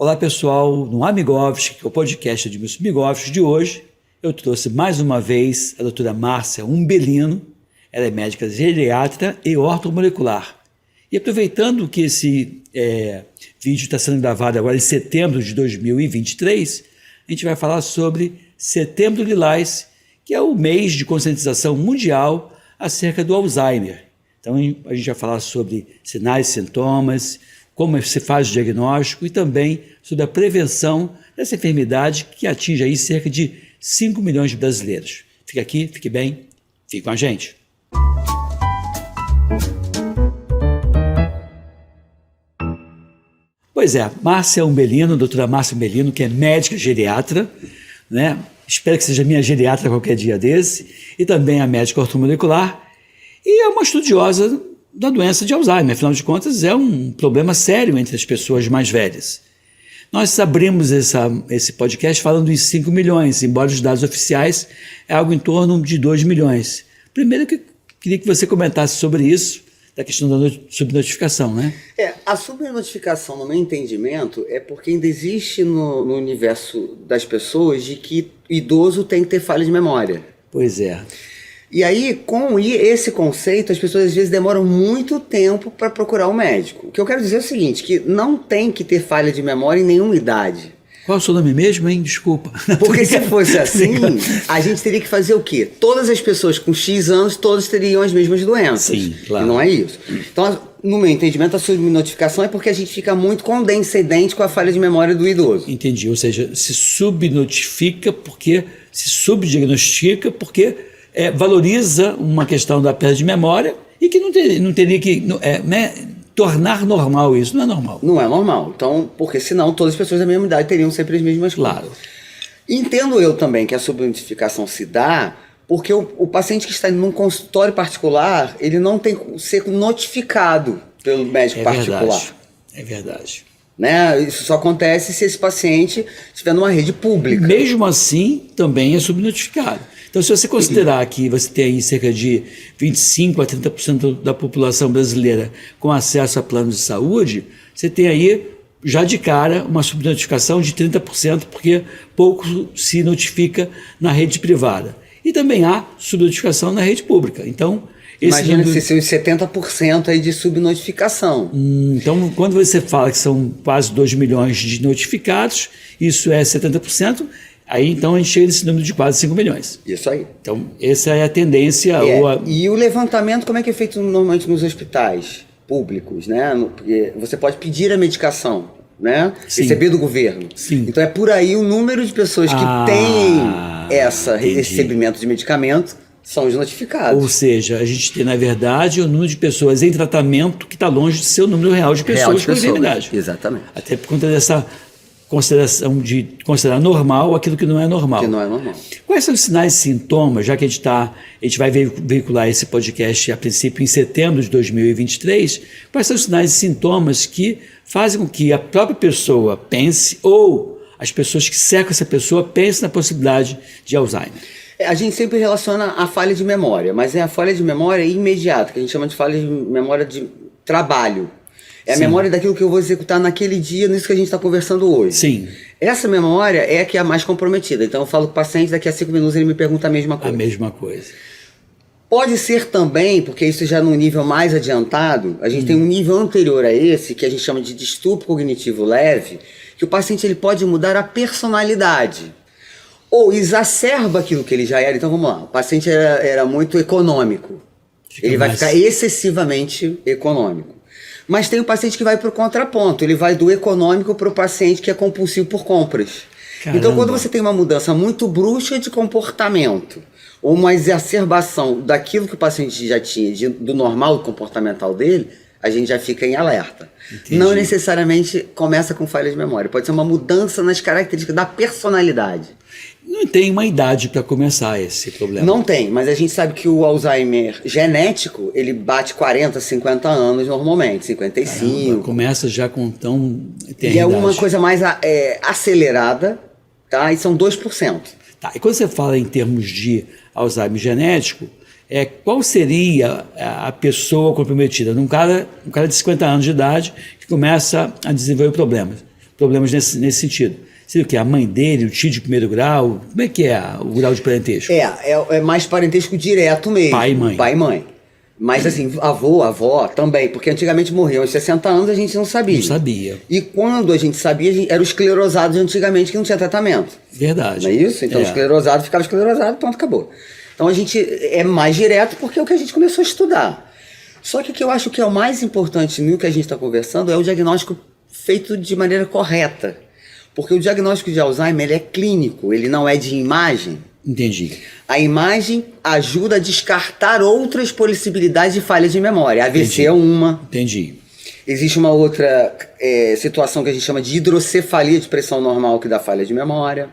Olá pessoal, no Amigovski, que é o podcast de Edmilson Amigovski de hoje, eu trouxe mais uma vez a doutora Márcia Umbelino. Ela é médica geriatra e ortomolecular. E aproveitando que esse vídeo está sendo gravado agora em setembro de 2023, a gente vai falar sobre Setembro Lilás, que é o mês de conscientização mundial acerca do Alzheimer. Então a gente vai falar sobre sinais e sintomas, como se faz o diagnóstico e também sobre a prevenção dessa enfermidade que atinge aí cerca de 5 milhões de brasileiros. Fique aqui, fique bem, fique com a gente. Pois é, Márcia Umbelino, doutora Márcia Umbelino, que é médica geriatra, né? Espero que seja minha geriatra qualquer dia desse, e também a médica ortomolecular, e é uma estudiosa da doença de Alzheimer. Afinal de contas, é um problema sério entre as pessoas mais velhas. Nós abrimos esse podcast falando em 5 milhões, embora os dados oficiais é algo em torno de 2 milhões. Primeiro, que queria que você comentasse sobre isso, da questão da subnotificação, né? A subnotificação, no meu entendimento, é porque ainda existe no universo das pessoas de que idoso tem que ter falha de memória. Pois é. E aí, com esse conceito, as pessoas às vezes demoram muito tempo para procurar um médico. O que eu quero dizer é o seguinte, que não tem que ter falha de memória em nenhuma idade. Qual é o seu nome mesmo, hein? Desculpa. Porque se fosse assim, a gente teria que fazer o quê? Todas as pessoas com X anos, todas teriam as mesmas doenças. Sim, claro. E não é isso. Então, no meu entendimento, a subnotificação é porque a gente fica muito condescendente com a falha de memória do idoso. Entendi. Ou seja, se subnotifica porque se subdiagnostica porque valoriza uma questão da perda de memória e que não teria que tornar normal isso. Não é normal. Não é normal. Então, porque senão todas as pessoas da mesma idade teriam sempre as mesmas coisas. Claro. Entendo eu também que a subnotificação se dá porque o paciente que está num consultório particular, ele não tem que ser notificado pelo médico particular. É verdade. Né? Isso só acontece se esse paciente estiver numa rede pública. Mesmo assim, também é subnotificado. Então, se você considerar que você tem aí cerca de 25% a 30% da população brasileira com acesso a planos de saúde, você tem aí, já de cara, uma subnotificação de 30%, porque pouco se notifica na rede privada. E também há subnotificação na rede pública. Então, imagina se são os 70% aí de subnotificação. Então, quando você fala que são quase 2 milhões de notificados, isso é 70%, aí então a gente chega nesse número de quase 5 milhões. Isso aí. Então, essa é a tendência. E o levantamento, como é que é feito normalmente nos hospitais públicos, né? Porque você pode pedir a medicação, né? Sim. Receber do governo. Sim. Então é por aí o número de pessoas que têm esse recebimento de medicamento são os notificados. Ou seja, a gente tem, na verdade, o número de pessoas em tratamento que está longe de ser o número real de pessoas com enfermidade. Exatamente. Até por conta dessa consideração de considerar normal aquilo que não é normal. Que não é normal. Quais são os sinais e sintomas, já que a gente vai veicular esse podcast a princípio em setembro de 2023, quais são os sinais e sintomas que fazem com que a própria pessoa pense ou as pessoas que cercam essa pessoa pensem na possibilidade de Alzheimer? A gente sempre relaciona a falha de memória, mas é a falha de memória imediata, que a gente chama de falha de memória de trabalho. É a memória daquilo que eu vou executar naquele dia, nisso que a gente está conversando hoje. Sim. Essa memória é a que é a mais comprometida. Então eu falo com o paciente, daqui a 5 minutos ele me pergunta a mesma coisa. A mesma coisa. Pode ser também, porque isso já no nível mais adiantado, a gente tem um nível anterior a esse, que a gente chama de distúrbio cognitivo leve, que o paciente ele pode mudar a personalidade. Ou exacerba aquilo que ele já era. Então vamos lá, o paciente era muito econômico. Ele vai ficar excessivamente econômico. Mas tem o paciente que vai para o contraponto, ele vai do econômico para o paciente que é compulsivo por compras. Caramba. Então quando você tem uma mudança muito brusca de comportamento, ou uma exacerbação daquilo que o paciente já tinha, do normal comportamental dele, a gente já fica em alerta. Entendi. Não necessariamente começa com falha de memória, pode ser uma mudança nas características da personalidade. Não tem uma idade para começar esse problema. Não tem, mas a gente sabe que o Alzheimer genético, ele bate 40, 50 anos normalmente, 55. Caramba, começa já com tão... E é uma coisa mais acelerada, tá? E são 2%. Tá, e quando você fala em termos de Alzheimer genético, qual seria a pessoa comprometida? Um cara de 50 anos de idade que começa a desenvolver problemas problemas nesse sentido. Seria o quê? A mãe dele, o tio de primeiro grau? Como é que é o grau de parentesco? É mais parentesco direto mesmo. Pai e mãe. Pai e mãe. Mas assim, avô, avó também, porque antigamente morriam aos 60 anos, a gente não sabia. Não sabia. E quando a gente sabia, eram os esclerosados antigamente que não tinha tratamento. Verdade. Não é isso? Então o esclerosado ficava esclerosado, pronto, acabou. Então a gente é mais direto porque é o que a gente começou a estudar. Só que o que eu acho que é o mais importante no que a gente está conversando é o diagnóstico feito de maneira correta. Porque o diagnóstico de Alzheimer ele é clínico, ele não é de imagem. Entendi. A imagem ajuda a descartar outras possibilidades de falha de memória. A AVC é uma. Entendi. Existe uma outra situação que a gente chama de hidrocefalia de pressão normal que dá falha de memória.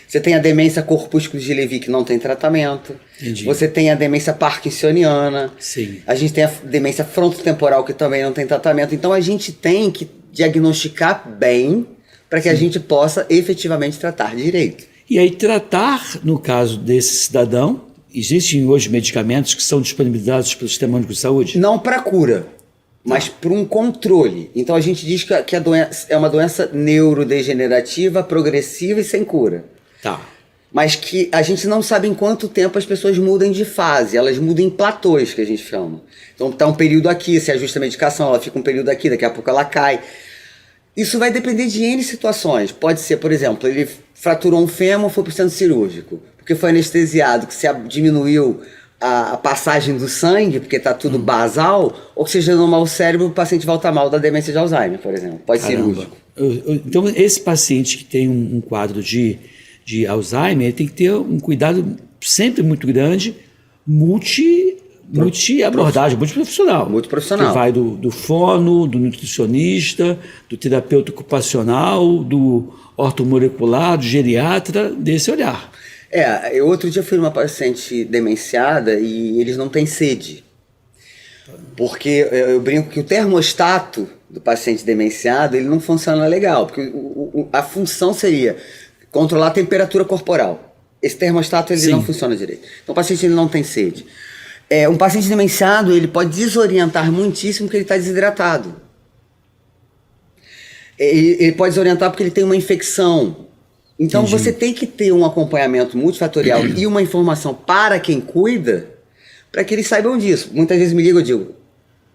Você tem a demência corpúsculo de Levy que não tem tratamento. Entendi. Você tem a demência parkinsoniana. Sim. A gente tem a demência frontotemporal que também não tem tratamento. Então a gente tem que diagnosticar bem para que a gente possa efetivamente tratar direito. E aí tratar, no caso desse cidadão, existem hoje medicamentos que são disponibilizados pelo Sistema Único de Saúde? Não para cura, mas para um controle. Então a gente diz que a doença é uma doença neurodegenerativa, progressiva e sem cura. Tá. Mas que a gente não sabe em quanto tempo as pessoas mudam de fase, elas mudam em platôs, que a gente chama. Então tá um período aqui, se ajusta a medicação, ela fica um período aqui, daqui a pouco ela cai. Isso vai depender de N situações. Pode ser, por exemplo, ele fraturou um fêmur, foi para o centro cirúrgico, porque foi anestesiado, que se diminuiu a passagem do sangue, porque está tudo basal, oxigenou mal o cérebro, o paciente volta mal da demência de Alzheimer, por exemplo, pós-cirúrgico. Então, esse paciente que tem um quadro de Alzheimer, ele tem que ter um cuidado sempre muito grande, multi-abordagem, multiprofissional. Multiprofissional. Que vai do fono, do nutricionista, do terapeuta ocupacional, do ortomolecular, do geriatra, desse olhar. Eu outro dia fui numa paciente demenciada e eles não têm sede. Porque eu brinco que o termostato do paciente demenciado ele não funciona legal, porque a função seria controlar a temperatura corporal. Esse termostato ele não funciona direito. Então o paciente ele não tem sede. Um paciente demenciado ele pode desorientar muitíssimo porque ele está desidratado. Ele pode desorientar porque ele tem uma infecção. Então você tem que ter um acompanhamento multifatorial e uma informação para quem cuida, para que eles saibam disso. Muitas vezes me ligam e digo,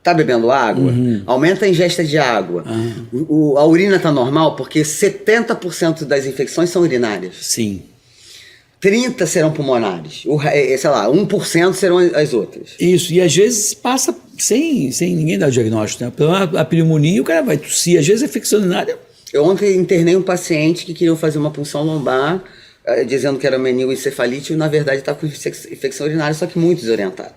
tá bebendo água? Aumenta a ingesta de água. A urina tá normal porque 70% das infecções são urinárias. Sim. 30% serão pulmonares. Sei lá, 1% serão as outras. Isso, e às vezes passa sem ninguém dar o diagnóstico, né? A pneumonia, o cara vai tossir, às vezes é infecção urinária. Eu ontem internei um paciente que queria fazer uma punção lombar, dizendo que era meningoencefalite, e na verdade estava com infecção urinária, só que muito desorientado.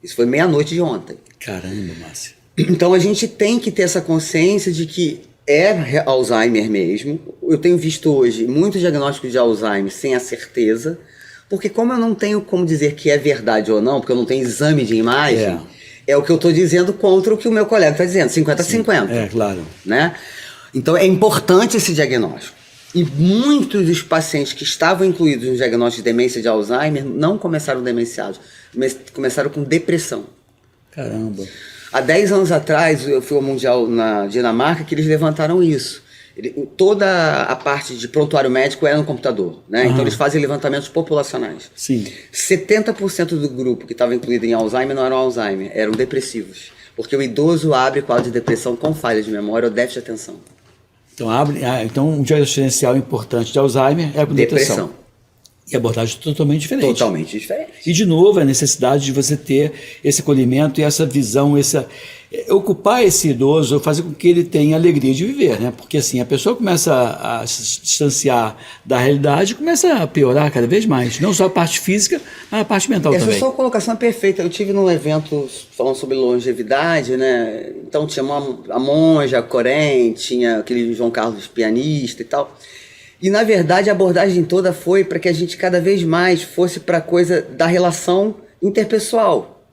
Isso foi meia-noite de ontem. Caramba, Márcia. Então a gente tem que ter essa consciência de que é Alzheimer mesmo. Eu tenho visto hoje muitos diagnósticos de Alzheimer sem a certeza, porque como eu não tenho como dizer que é verdade ou não, porque eu não tenho exame de imagem, é o que eu estou dizendo contra o que o meu colega está dizendo, 50-50. É, claro. Né? Então é importante esse diagnóstico. E muitos dos pacientes que estavam incluídos no diagnóstico de demência de Alzheimer não começaram demenciados, começaram com depressão. Caramba. Há 10 anos atrás, eu fui ao Mundial na Dinamarca, que eles levantaram isso. Toda a parte de prontuário médico é no computador, né? Então eles fazem levantamentos populacionais. Sim. 70% do grupo que estava incluído em Alzheimer não eram Alzheimer, eram depressivos. Porque o idoso abre quadro de depressão com falha de memória ou déficit de atenção. Então um diagnóstico diferencial importante de Alzheimer é com depressão. E abordagem totalmente diferente. Totalmente diferente. E, de novo, a necessidade de você ter esse acolhimento e essa visão, ocupar esse idoso, fazer com que ele tenha alegria de viver, né? Porque, assim, a pessoa começa a se distanciar da realidade e começa a piorar cada vez mais. Não só a parte física, mas a parte mental também. Essa sua colocação é perfeita. Eu tive num evento falando sobre longevidade, né? Então tinha a monja, a Corém, tinha aquele João Carlos pianista e tal. E, na verdade, a abordagem toda foi para que a gente cada vez mais fosse para a coisa da relação interpessoal.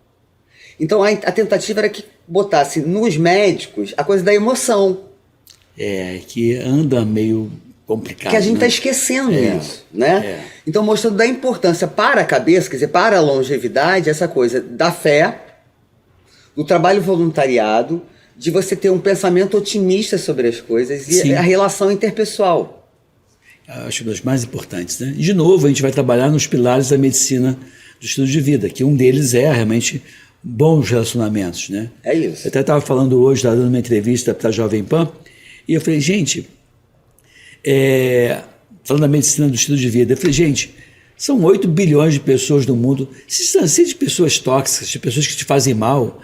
Então, a tentativa era que botasse nos médicos a coisa da emoção. Que anda meio complicado. Que a gente está esquecendo isso, né? Então, mostrando da importância para a cabeça, quer dizer, para a longevidade, essa coisa da fé, do trabalho voluntariado, de você ter um pensamento otimista sobre as coisas e Sim. a relação interpessoal. Acho das mais importantes, né? De novo, a gente vai trabalhar nos pilares da medicina do estilo de vida, que um deles é realmente bons relacionamentos, né? É isso. Eu até estava falando hoje, estava dando uma entrevista para a Jovem Pan, e eu falei, gente, falando da medicina do estilo de vida, eu falei, gente, são 8 bilhões de pessoas no mundo, se distancia de pessoas tóxicas, de pessoas que te fazem mal,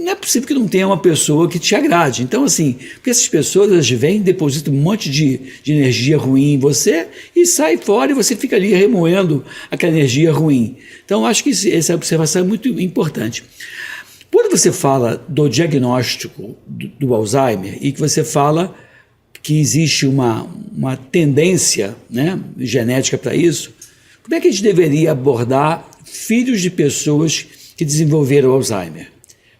não é possível que não tenha uma pessoa que te agrade. Então, assim, porque essas pessoas, elas vêm, depositam um monte de energia ruim em você e sai fora e você fica ali remoendo aquela energia ruim. Então, acho que essa observação é muito importante. Quando você fala do diagnóstico do Alzheimer e que você fala que existe uma tendência, né, genética para isso, como é que a gente deveria abordar filhos de pessoas que desenvolveram Alzheimer?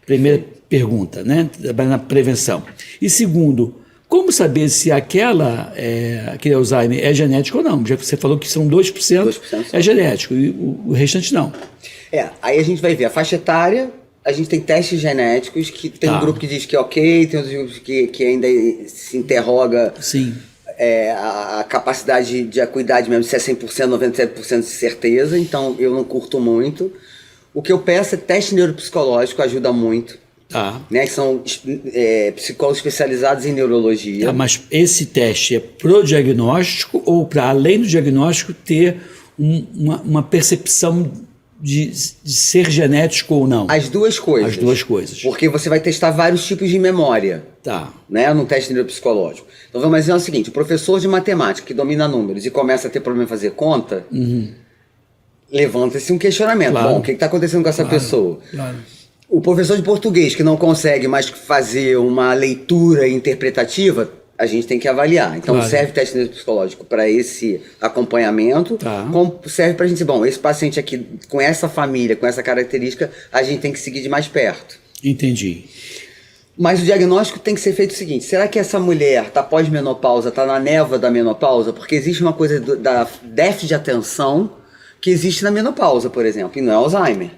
Primeira pergunta, né? Na prevenção. E segundo, como saber se aquele Alzheimer é genético ou não? Já que você falou que são 2%, é genético e o restante não. Aí a gente vai ver a faixa etária, a gente tem testes genéticos, que tem um grupo que diz que é ok, tem outros grupos que ainda se interroga. Sim. A capacidade de acuidade mesmo, se é 100%, 97% de certeza, então eu não curto muito. O que eu peço é teste neuropsicológico, ajuda muito. Tá. Né, que são psicólogos especializados em neurologia. Tá, mas esse teste é pro diagnóstico ou para além do diagnóstico ter uma percepção de ser genético ou não? As duas coisas. As duas coisas. Porque você vai testar vários tipos de memória. Tá. Né, no teste neuropsicológico. Então vamos dizer o seguinte, o professor de matemática que domina números e começa a ter problema em fazer conta, levanta-se um questionamento. Claro. Bom, o que está acontecendo com essa pessoa? Claro. O professor de português que não consegue mais fazer uma leitura interpretativa, a gente tem que avaliar. Então Claro. serve teste neuropsicológico para esse acompanhamento, Tá. como serve para a gente dizer, bom, esse paciente aqui com essa família, com essa característica, a gente tem que seguir de mais perto. Entendi. Mas o diagnóstico tem que ser feito o seguinte, será que essa mulher está pós-menopausa, está na névoa da menopausa? Porque existe uma coisa da déficit de atenção que existe na menopausa, por exemplo, e não é Alzheimer.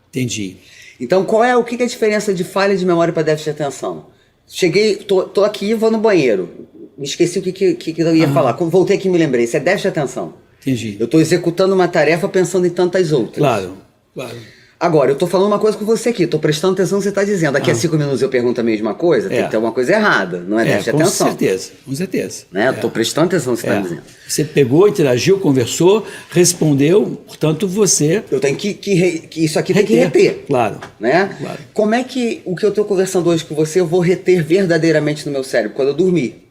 Entendi. Então, o que é a diferença de falha de memória para déficit de atenção? Cheguei, tô aqui e vou no banheiro. Me esqueci o que eu ia falar. Quando voltei aqui me lembrei. Isso é déficit de atenção. Entendi. Eu estou executando uma tarefa pensando em tantas outras. Claro, claro. Agora, eu estou falando uma coisa com você aqui. Estou prestando atenção no que você está dizendo. Daqui a 5 minutos eu pergunto a mesma coisa. Tem que ter alguma coisa errada. Não é déficit de atenção. Com certeza, com certeza. Né? Estou prestando atenção no que você está dizendo. Você pegou, interagiu, conversou, respondeu, portanto você... Eu tenho que isso aqui tem que reter. Claro. Né? Claro. Como é que o que eu estou conversando hoje com você eu vou reter verdadeiramente no meu cérebro quando eu dormir?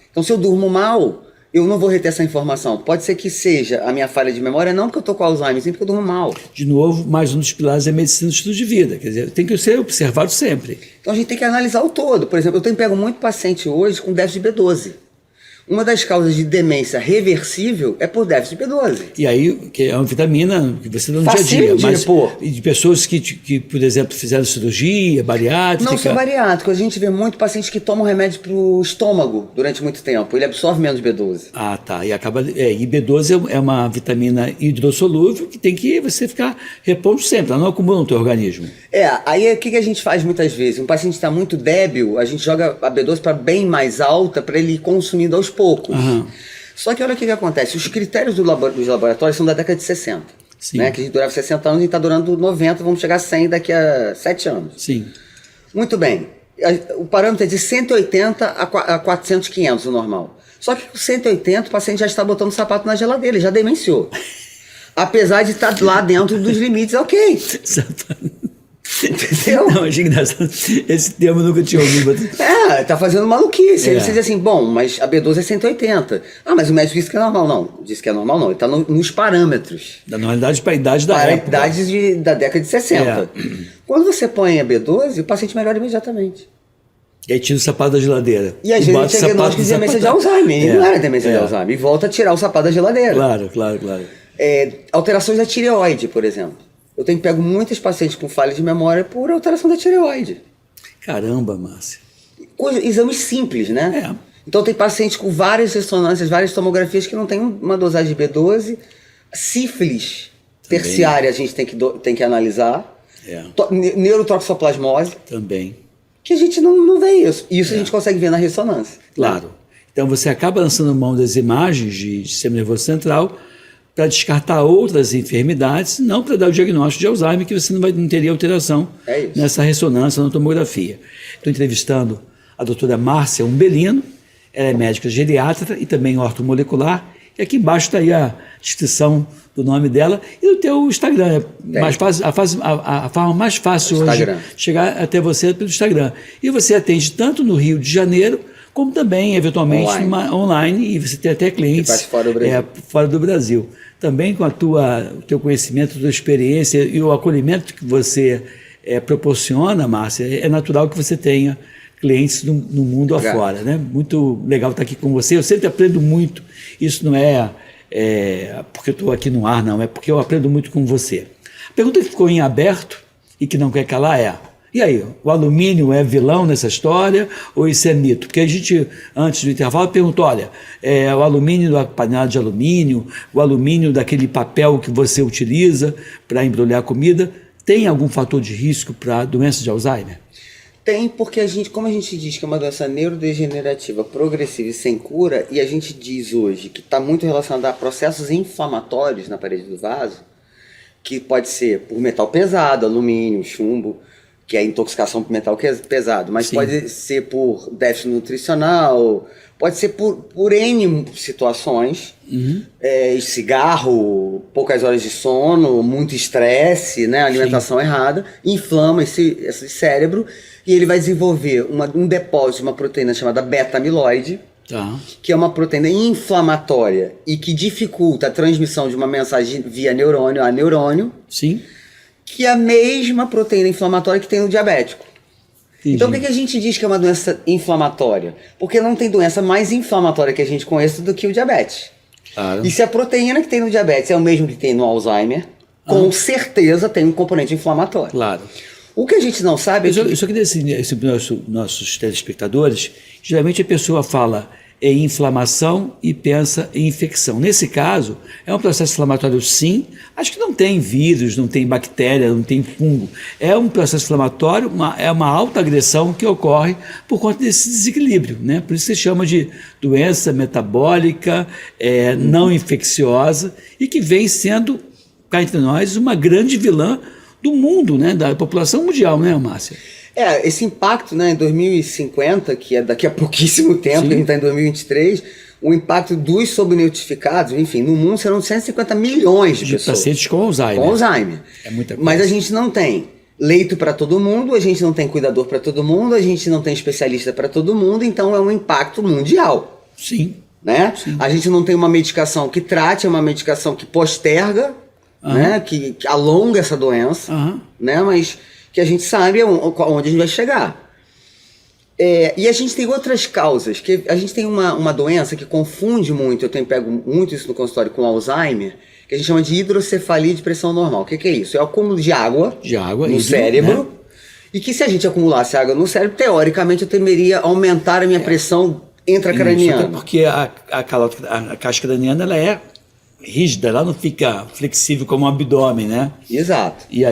Então, se eu durmo mal, eu não vou reter essa informação. Pode ser que seja a minha falha de memória, não porque eu estou com Alzheimer, sim porque eu durmo mal. De novo, mais um dos pilares é a medicina do estilo de vida. Quer dizer, tem que ser observado sempre. Então, a gente tem que analisar o todo. Por exemplo, eu pego muito paciente hoje com déficit de B12. Uma das causas de demência reversível é por déficit de B12. E aí, que é uma vitamina que você dá no Facinho dia a dia. de Mas repor. e de pessoas que, por exemplo, fizeram cirurgia, bariátrica... Não sou bariátrico. A gente vê muito paciente que toma remédio para o estômago durante muito tempo. Ele absorve menos B12. Ah, tá. E acaba. E B12 é uma vitamina hidrossolúvel que tem que você ficar repondo sempre. Ela não acumula no teu organismo. Aí o que a gente faz muitas vezes? Um paciente está muito débil, a gente joga a B12 para bem mais alta para ele ir consumindo aos poucos. Só que olha o que acontece. Os critérios dos laboratórios são da década de 60. Sim. Né? Que a gente durava 60 anos e está durando 90, vamos chegar a 100 daqui a 7 anos. Sim. Muito bem. O parâmetro é de 180 a 400, 500 o normal. Só que com 180 o paciente já está botando sapato na geladeira, ele já demenciou. Apesar de estar lá dentro dos limites, ok. Entendeu? Não, achei engraçado. Esse termo eu nunca tinha ouvido. Tá fazendo maluquice. Aí você diz assim, bom, mas a B12 é 180. Ah, mas o médico disse que é normal. Não, disse que é normal não. Ele está nos parâmetros. Da normalidade para a idade da para época. Para a idade da década de 60. Quando você põe a B12, o paciente melhora imediatamente. E aí tira o sapato da geladeira. E às vezes a gente tinha diagnóstico de demência de Alzheimer. E não era demência de Alzheimer. E volta a tirar o sapato da geladeira. Claro. Alterações da tireoide, por exemplo. Eu pego muitos pacientes com falha de memória por alteração da tireoide. Caramba, Márcia. Exames simples, né? Então tem pacientes com várias ressonâncias, várias tomografias que não tem uma dosagem de B12. Sífilis terciária a gente tem que analisar. Neurotoxoplasmose. Também. que a gente não vê isso. Isso a gente consegue ver na ressonância. Claro. Então você acaba lançando mão das imagens de sistema nervoso central para descartar outras enfermidades, não para dar o diagnóstico de Alzheimer, que você não teria alteração nessa ressonância, na tomografia. Estou entrevistando a doutora Márcia Umbelino, ela é médica geriatra e também ortomolecular, e aqui embaixo está aí a descrição do nome dela e do teu Instagram. Mais fácil, a forma mais fácil hoje chegar até você pelo Instagram. E você atende tanto no Rio de Janeiro, como também, eventualmente, online, e você tem até clientes fora do Brasil. Também com o teu conhecimento, a tua experiência e o acolhimento que você proporciona, Márcia, é natural que você tenha clientes no mundo afora, né? Muito legal estar aqui com você. Eu sempre aprendo muito. Isso não é porque eu estou aqui no ar, não. É porque eu aprendo muito com você. A pergunta que ficou em aberto e que não quer calar é: e aí, o alumínio é vilão nessa história ou isso é mito? Porque a gente, antes do intervalo, perguntou, olha, o alumínio da panela de alumínio, o alumínio daquele papel que você utiliza para embrulhar a comida, tem algum fator de risco para a doença de Alzheimer? Tem, porque como a gente diz que é uma doença neurodegenerativa, progressiva e sem cura, e a gente diz hoje que está muito relacionada a processos inflamatórios na parede do vaso, que pode ser por metal pesado, alumínio, chumbo, que é intoxicação por metal pesado, mas pode ser por déficit nutricional, pode ser por N situações, cigarro, poucas horas de sono, muito estresse, né, alimentação errada, inflama esse cérebro e ele vai desenvolver um depósito de uma proteína chamada beta-amiloide, que é uma proteína inflamatória e que dificulta a transmissão de uma mensagem via neurônio a neurônio. Sim. Que é a mesma proteína inflamatória que tem no diabético. Entendi. Então, por que a gente diz que é uma doença inflamatória? Porque não tem doença mais inflamatória que a gente conheça do que o diabetes. Claro. E se a proteína que tem no diabetes é o mesmo que tem no Alzheimer, com certeza tem um componente inflamatório. Claro. O que a gente não sabe é que... Eu só queria dizer para os nossos telespectadores, geralmente a pessoa fala em inflamação e pensa em infecção. Nesse caso, é um processo inflamatório sim, acho que não tem vírus, não tem bactéria, não tem fungo. É um processo inflamatório, é uma alta agressão que ocorre por conta desse desequilíbrio, né? Por isso se chama de doença metabólica, não infecciosa, e que vem sendo, cá entre nós, uma grande vilã do mundo, né? Da população mundial, né, Márcia? Esse impacto, né, em 2050, que é daqui a pouquíssimo tempo, que a gente está em 2023, o impacto dos subnotificados, enfim, no mundo serão 150 milhões de pessoas. Pacientes com Alzheimer. Com Alzheimer. É muita coisa. Mas a gente não tem leito para todo mundo, a gente não tem cuidador para todo mundo, a gente não tem especialista para todo mundo, então é um impacto mundial. Sim. Né? Sim. A gente não tem uma medicação que trate, é uma medicação que posterga, né, que alonga essa doença, né, mas que a gente sabe onde a gente vai chegar. E a gente tem outras causas, que a gente tem uma doença que confunde muito, eu pego muito isso no consultório com Alzheimer, que a gente chama de hidrocefalia de pressão normal. O que é isso? É o acúmulo de água no cérebro, né? E que se a gente acumulasse água no cérebro, teoricamente eu temeria aumentar a minha pressão intracraniana. Até porque a caixa craniana ela é rígida, ela não fica flexível como o abdômen, né? Exato. E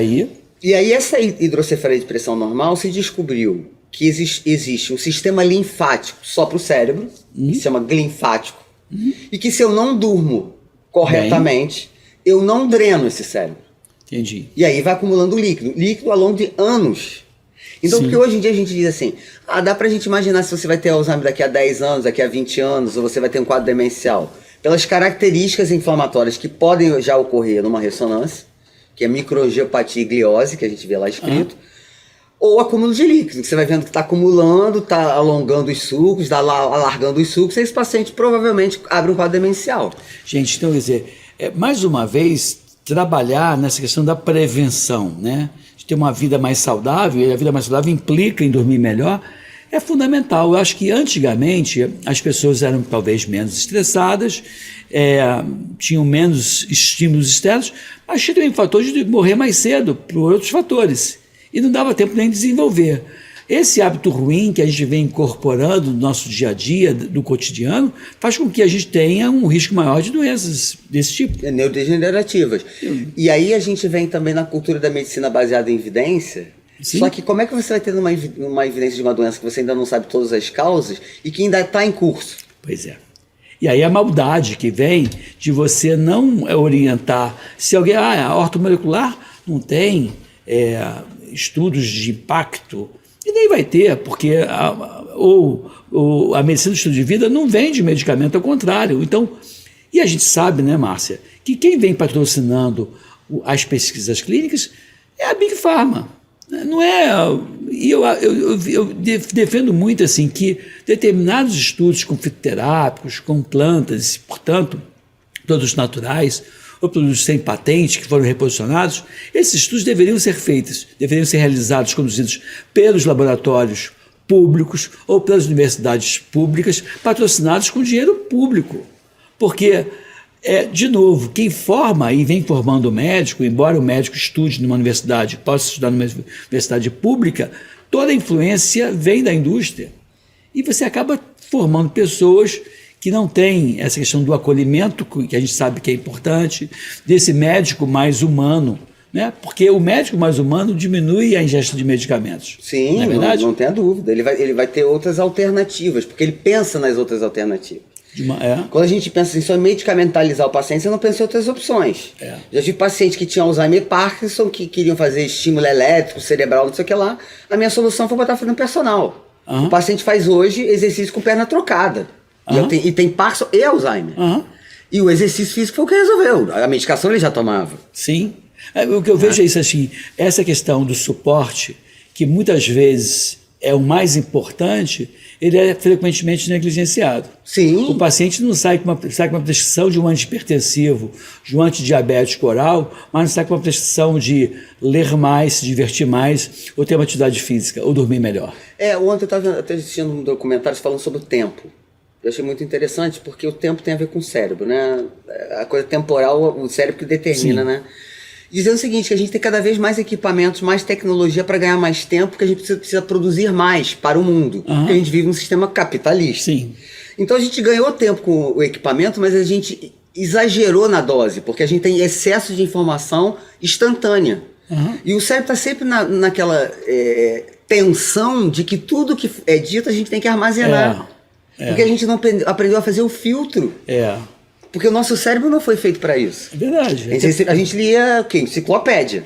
aí essa hidrocefalia de pressão normal se descobriu que existe um sistema linfático só para o cérebro, que se chama linfático, e que se eu não durmo corretamente, eu não dreno esse cérebro. Entendi. E aí vai acumulando líquido ao longo de anos. Então, porque hoje em dia a gente diz assim, dá pra gente imaginar se você vai ter Alzheimer daqui a 10 anos, daqui a 20 anos, ou você vai ter um quadro demencial. Pelas características inflamatórias que podem já ocorrer numa ressonância, que é microangiopatia e gliose, que a gente vê lá escrito, ou acúmulo de líquido, que você vai vendo que está acumulando, está alongando os sucos, está alargando os sucos, e esse paciente provavelmente abre um quadro demencial. Gente, então, quer dizer, mais uma vez, trabalhar nessa questão da prevenção, né? De ter uma vida mais saudável, e a vida mais saudável implica em dormir melhor, é fundamental. Eu acho que antigamente as pessoas eram talvez menos estressadas, tinham menos estímulos externos, mas tinham também fatores de morrer mais cedo por outros fatores. E não dava tempo nem de desenvolver. Esse hábito ruim que a gente vem incorporando no nosso dia a dia, do cotidiano, faz com que a gente tenha um risco maior de doenças desse tipo. Neurodegenerativas. E aí a gente vem também na cultura da medicina baseada em evidência, Sim. Só que como é que você vai ter uma evidência de uma doença que você ainda não sabe todas as causas e que ainda está em curso? Pois é. E aí a maldade que vem de você não orientar. Se alguém, a ortomolecular não tem estudos de impacto, e nem vai ter, porque a medicina do estilo de vida não vende medicamento, ao contrário. Então, e a gente sabe, né, Márcia, que quem vem patrocinando as pesquisas clínicas é a Big Pharma. Não é. E eu defendo muito assim que determinados estudos com fitoterápicos, com plantas, portanto, produtos naturais ou produtos sem patente que foram reposicionados, esses estudos deveriam ser feitos, deveriam ser realizados, conduzidos pelos laboratórios públicos ou pelas universidades públicas, patrocinados com dinheiro público. Porque, de novo, quem forma e vem formando o médico, embora o médico estude numa universidade, possa estudar numa universidade pública, toda a influência vem da indústria. E você acaba formando pessoas que não têm essa questão do acolhimento, que a gente sabe que é importante, desse médico mais humano, né? Porque o médico mais humano diminui a ingesta de medicamentos. Sim, não é verdade? Não tenha dúvida. Ele vai ter outras alternativas, porque ele pensa nas outras alternativas. Quando a gente pensa em só medicamentalizar o paciente, você não pensa em outras opções. Já tive pacientes que tinham Alzheimer e Parkinson, que queriam fazer estímulo elétrico, cerebral, não sei o que lá. A minha solução foi botar fazendo personal. O paciente faz hoje exercício com perna trocada. E tem Parkinson e Alzheimer. E o exercício físico foi o que resolveu. A medicação ele já tomava. Sim. O que eu vejo é isso assim, essa questão do suporte, que muitas vezes é o mais importante, ele é frequentemente negligenciado. Sim. O paciente não sai com uma prescrição de um antihipertensivo, de um antidiabético oral, mas não sai com uma prescrição de ler mais, se divertir mais, ou ter uma atividade física, ou dormir melhor. Ontem eu estava assistindo um documentário falando sobre o tempo. Eu achei muito interessante, porque o tempo tem a ver com o cérebro, né? A coisa temporal, o cérebro que determina, né? Dizendo o seguinte, que a gente tem cada vez mais equipamentos, mais tecnologia para ganhar mais tempo, que a gente precisa produzir mais para o mundo. Porque a gente vive num sistema capitalista. Sim. Então a gente ganhou tempo com o equipamento, mas a gente exagerou na dose, porque a gente tem excesso de informação instantânea. E o cérebro está sempre naquela tensão de que tudo que é dito a gente tem que armazenar. Porque a gente não aprendeu a fazer o filtro. Porque o nosso cérebro não foi feito para isso. É verdade. A gente lia enciclopédia.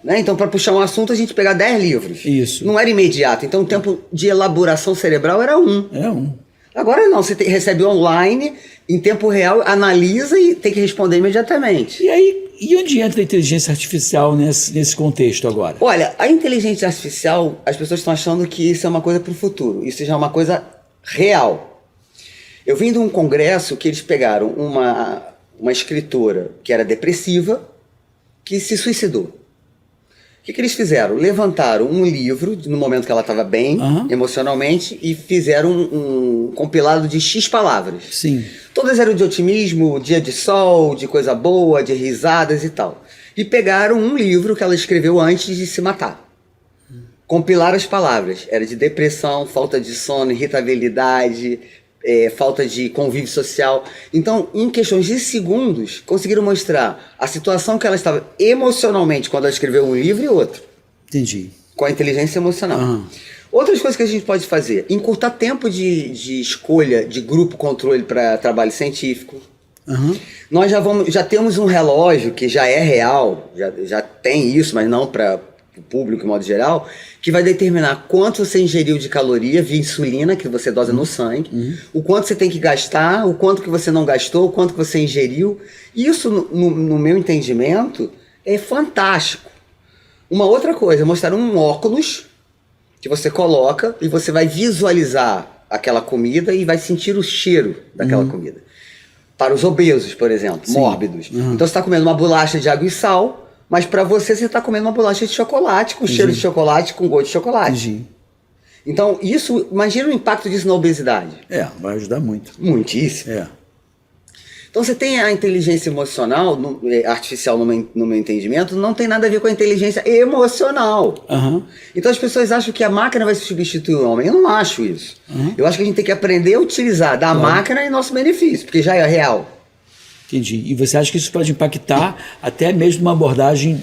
Né? Então, para puxar um assunto, a gente pegava 10 livros. Isso. Não era imediato. Então, o tempo de elaboração cerebral era 1. Agora não, você recebe online, em tempo real, analisa e tem que responder imediatamente. E onde entra a inteligência artificial nesse contexto agora? Olha, a inteligência artificial, as pessoas estão achando que isso é uma coisa para o futuro. Isso já é uma coisa real. Eu vim de um congresso que eles pegaram uma escritora que era depressiva, que se suicidou. O que eles fizeram? Levantaram um livro, no momento que ela estava bem, emocionalmente, e fizeram um compilado de X palavras. Sim. Todas eram de otimismo, dia de sol, de coisa boa, de risadas e tal. E pegaram um livro que ela escreveu antes de se matar. Compilaram as palavras. Era de depressão, falta de sono, irritabilidade, falta de convívio social. Então, em questões de segundos, conseguiram mostrar a situação que ela estava emocionalmente quando ela escreveu um livro e outro. Entendi. Com a inteligência emocional. Outras coisas que a gente pode fazer: encurtar tempo de escolha de grupo controle para trabalho científico. Nós já temos um relógio que já é real, já tem isso, mas não para o público de modo geral, que vai determinar quanto você ingeriu de caloria via insulina, que você dosa no sangue, o quanto você tem que gastar, o quanto que você não gastou, o quanto que você ingeriu. Isso, no meu entendimento, é fantástico. Uma outra coisa, mostrar um óculos que você coloca e você vai visualizar aquela comida e vai sentir o cheiro daquela comida. Para os obesos, por exemplo, mórbidos. Então você está comendo uma bolacha de água e sal, mas para você está comendo uma bolacha de chocolate, com cheiro de chocolate, com gosto de chocolate. Então, imagina o impacto disso na obesidade. Vai ajudar muito. Muitíssimo. Então, você tem a inteligência emocional, artificial no meu entendimento, não tem nada a ver com a inteligência emocional. Então, as pessoas acham que a máquina vai substituir o homem. Eu não acho isso. Eu acho que a gente tem que aprender a utilizar da máquina em nosso benefício, porque já é real. Entendi. E você acha que isso pode impactar até mesmo uma abordagem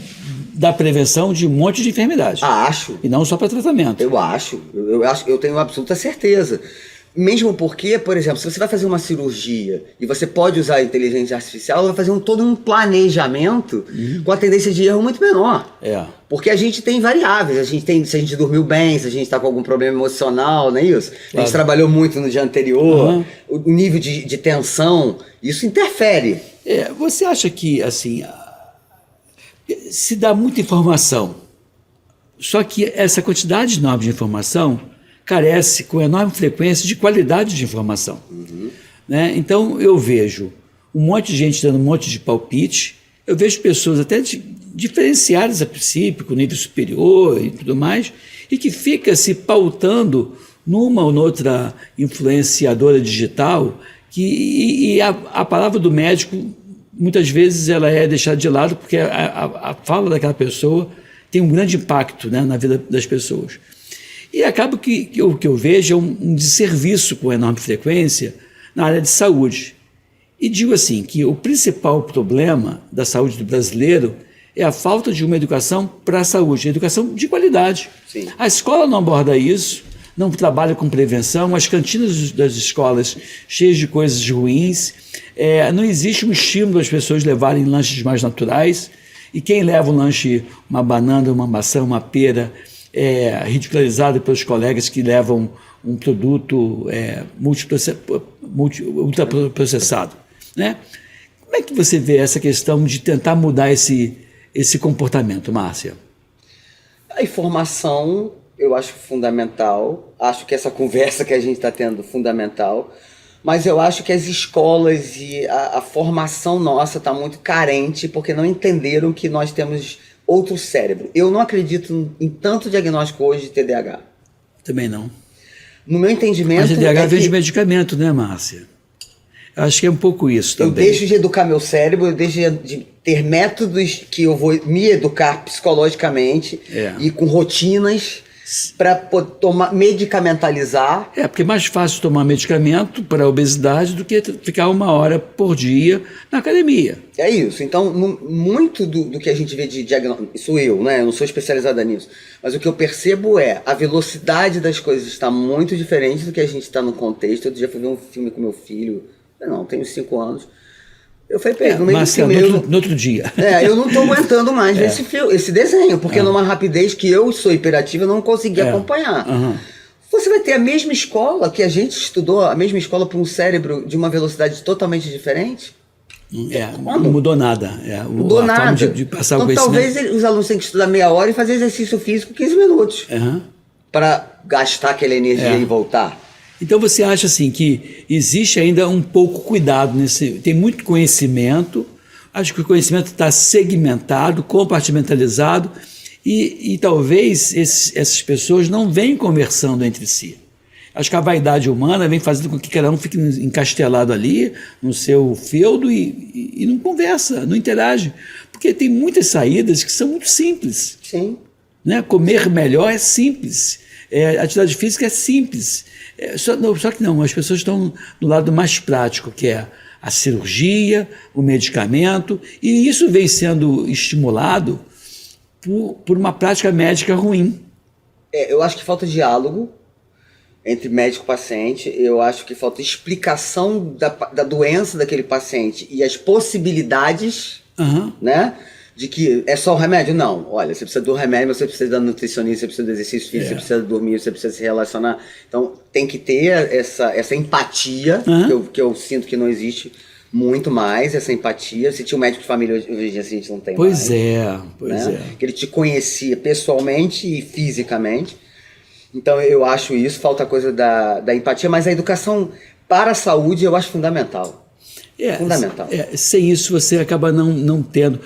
da prevenção de um monte de enfermidades. Acho. E não só para tratamento. Eu acho. Eu tenho absoluta certeza. Mesmo porque, por exemplo, se você vai fazer uma cirurgia e você pode usar a inteligência artificial, ela vai fazer todo um planejamento com a tendência de erro muito menor. É. Porque a gente tem variáveis, se a gente dormiu bem, se a gente está com algum problema emocional, não é isso? A gente trabalhou muito no dia anterior, o nível de tensão, isso interfere. Você acha que, assim, se dá muita informação, só que essa quantidade enorme de informação carece com enorme frequência de qualidade de informação. Né? Então eu vejo um monte de gente dando um monte de palpite, eu vejo pessoas até diferenciadas a princípio, com nível superior e tudo mais, e que fica se pautando numa ou noutra influenciadora digital, e a palavra do médico, muitas vezes, ela é deixada de lado, porque a fala daquela pessoa tem um grande impacto, né, na vida das pessoas. E acaba que o que eu vejo é um desserviço com enorme frequência na área de saúde. E digo assim, que o principal problema da saúde do brasileiro é a falta de uma educação para a saúde, educação de qualidade. Sim. A escola não aborda isso, não trabalha com prevenção, as cantinas das escolas cheias de coisas ruins, não existe um estímulo às pessoas levarem lanches mais naturais, e quem leva um lanche, uma banana, uma maçã, uma pera, ridicularizado pelos colegas que levam um produto ultraprocessado. Né? Como é que você vê essa questão de tentar mudar esse comportamento, Márcia? A informação eu acho fundamental, acho que essa conversa que a gente está tendo é fundamental, mas eu acho que as escolas e a formação nossa está muito carente porque não entenderam que nós temos outro cérebro. Eu não acredito em tanto diagnóstico hoje de TDAH. Também não. No meu entendimento... Mas TDAH vem de medicamento, né, Márcia? Eu acho que é um pouco isso também. Eu deixo de educar meu cérebro, eu deixo de ter métodos que eu vou me educar psicologicamente e com rotinas para medicamentalizar. Porque é mais fácil tomar medicamento para a obesidade do que ficar 1 hora por dia na academia. É isso. Então, muito do que a gente vê de diagnóstico, isso eu não sou especializada nisso, mas o que eu percebo a velocidade das coisas está muito diferente do que a gente está no contexto. Eu já fui ver um filme com meu filho, tenho 5 anos. Eu falei, no meio do filme... no outro dia. Eu não estou aguentando mais esse desenho, porque numa rapidez que eu sou hiperativa, eu não consegui acompanhar. Você vai ter a mesma escola que a gente estudou, a mesma escola para um cérebro de uma velocidade totalmente diferente? Não mudou nada. Mudou nada. Forma de passar então, o conhecimento. talvez os alunos tenham que estudar meia hora e fazer exercício físico 15 minutos para gastar aquela energia e voltar. Então você acha assim que existe ainda um pouco cuidado tem muito conhecimento, acho que o conhecimento está segmentado, compartimentalizado e talvez essas pessoas não venham conversando entre si. Acho que a vaidade humana vem fazendo com que cada um fique encastelado ali no seu feudo e não conversa, não interage, porque tem muitas saídas que são muito simples. Sim. Né? Comer melhor é simples, atividade física é simples. Só que não, as pessoas estão no lado mais prático, que é a cirurgia, o medicamento, e isso vem sendo estimulado por uma prática médica ruim. Eu acho que falta diálogo entre médico e paciente, eu acho que falta explicação da doença daquele paciente e as possibilidades, né? De que é só o remédio? Não. Olha, você precisa do remédio, você precisa da nutricionista, você precisa do exercício físico, você precisa dormir, você precisa se relacionar. Então, tem que ter essa empatia, que eu sinto que não existe muito mais, essa empatia. Se tinha um médico de família, hoje em dia a gente não tem mais. Pois é. Que ele te conhecia pessoalmente e fisicamente. Então, eu acho isso, falta a coisa da empatia, mas a educação para a saúde eu acho fundamental. Fundamental. Sem isso você acaba não tendo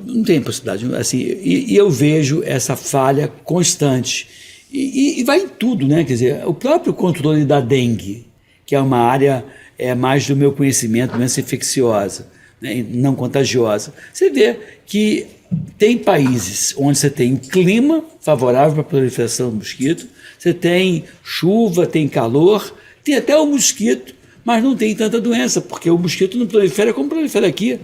não tem possibilidade assim, e eu vejo essa falha constante e vai em tudo, né? Quer dizer, o próprio controle da dengue, que é uma área mais do meu conhecimento, doença infecciosa, né, não contagiosa, você vê que tem países onde você tem um clima favorável para a proliferação do mosquito, você tem chuva, tem calor, tem até o mosquito, mas não tem tanta doença, porque o mosquito não prolifera como prolifera aqui.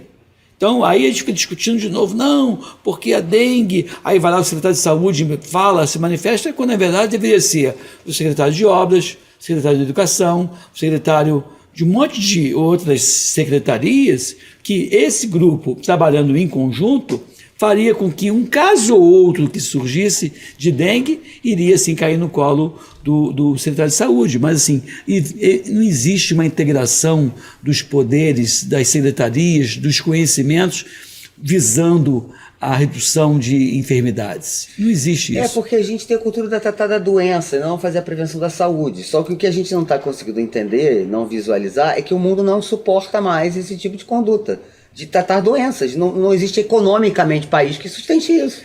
Então, aí a gente fica discutindo de novo, não, porque a dengue, aí vai lá o secretário de saúde, fala, se manifesta, quando na verdade deveria ser o secretário de obras, o secretário de educação, o secretário de um monte de outras secretarias, que esse grupo, trabalhando em conjunto, faria com que um caso ou outro que surgisse de dengue iria assim cair no colo do secretário de saúde. Mas assim, não existe uma integração dos poderes, das secretarias, dos conhecimentos visando a redução de enfermidades. Não existe isso. Porque a gente tem a cultura da tratar da doença, não fazer a prevenção da saúde. Só que o que a gente não está conseguindo entender, não visualizar, é que o mundo não suporta mais esse tipo de conduta, de tratar doenças. Não existe economicamente país que sustente isso.